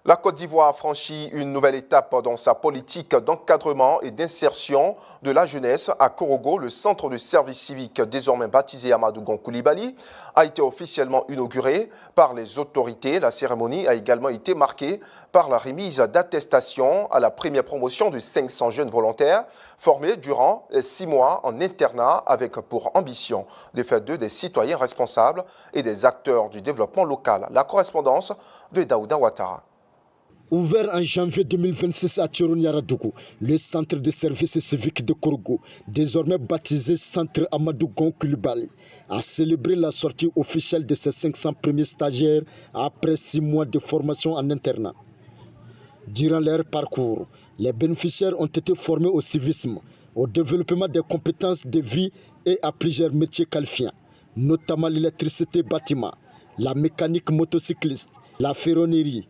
La Côte d'Ivoire franchit une nouvelle étape dans sa politique d'encadrement et d'insertion de la jeunesse. À Korogo, le centre de service civique, désormais baptisé Amadou Gon Coulibaly, a été officiellement inauguré par les autorités. La cérémonie a également été marquée par la remise d'attestations à la première promotion de 500 jeunes volontaires formés durant 6 mois en internat avec pour ambition de faire d'eux des citoyens responsables et des acteurs du développement local. La correspondance de Daouda Ouattara. Ouvert en janvier 2026 à Tchourouniaradougou, le centre de service civique de Korogo, désormais baptisé Centre Amadou Gon Coulibaly, a célébré la sortie officielle de ses 500 premiers stagiaires après 6 mois de formation en internat. Durant leur parcours, les bénéficiaires ont été formés au civisme, au développement des compétences de vie et à plusieurs métiers qualifiants, notamment l'électricité bâtiment, la mécanique motocycliste, la ferronnerie,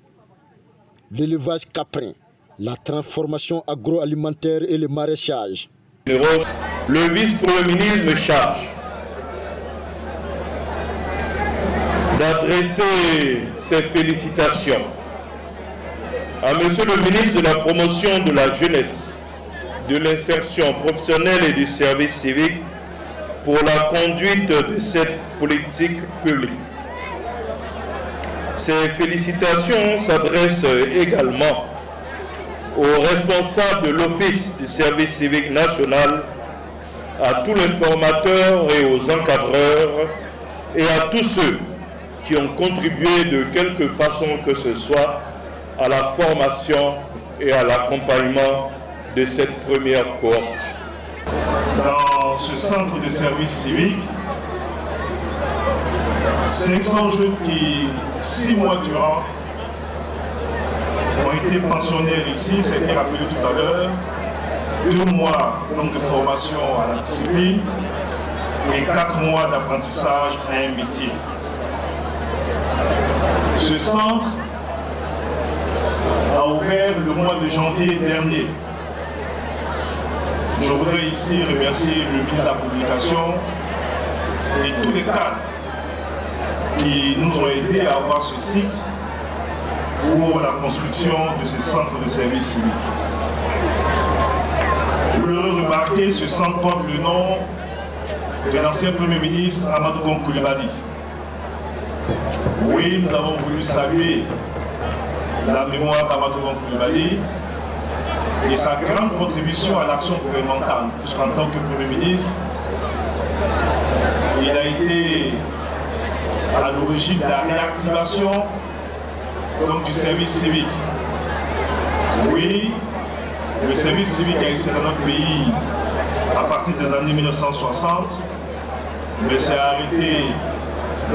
l'élevage caprin, la transformation agroalimentaire et le maraîchage. Le vice-premier ministre me charge d'adresser ses félicitations à Monsieur le ministre de la Promotion de la Jeunesse, de l'Insertion professionnelle et du service civique pour la conduite de cette politique publique. Ces félicitations s'adressent également aux responsables de l'Office du service civique national, à tous les formateurs et aux encadreurs et à tous ceux qui ont contribué de quelque façon que ce soit à la formation et à l'accompagnement de cette première cohorte. Dans ce centre de service civique, 500 jeunes qui, 6 mois durant, ont été pensionnaires ici, ça a été rappelé tout à l'heure, 2 mois donc, de formation à la discipline et 4 mois d'apprentissage à un métier. Ce centre a ouvert le mois de janvier dernier. Je voudrais ici remercier le ministre de la Communication et tous les cadres qui nous ont aidés à avoir ce site pour la construction de ce centre de service civique. Je voudrais remarquer, ce centre porte le nom de l'ancien Premier ministre Amadou Gon Coulibaly. Oui, nous avons voulu saluer la mémoire d'Amadou Gon Coulibaly et sa grande contribution à l'action gouvernementale, puisqu'en tant que Premier ministre, il a été à l'origine de la réactivation donc, du service civique. Oui, le service civique a existé dans notre pays à partir des années 1960, mais c'est arrêté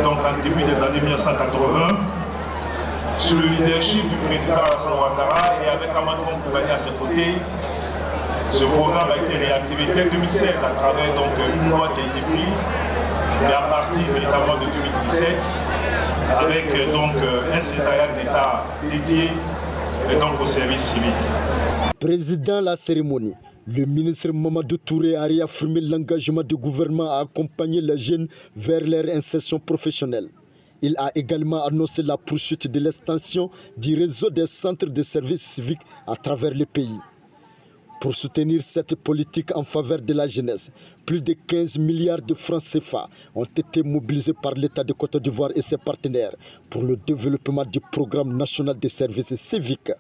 donc en début des années 1980 sous le leadership du président Alassane Ouattara et avec Amadou Gon Coulibaly à ses côtés. Ce programme a été réactivé dès 2016 à travers donc, une loi qui a été prise. Et à partir véritablement de 2017, avec donc un secrétariat d'État dédié donc au service civique. Président de la cérémonie, le ministre Mamadou Touré a réaffirmé l'engagement du gouvernement à accompagner les jeunes vers leur insertion professionnelle. Il a également annoncé la poursuite de l'extension du réseau des centres de services civiques à travers le pays. Pour soutenir cette politique en faveur de la jeunesse, plus de 15 milliards de francs CFA ont été mobilisés par l'État de Côte d'Ivoire et ses partenaires pour le développement du programme national de services civiques.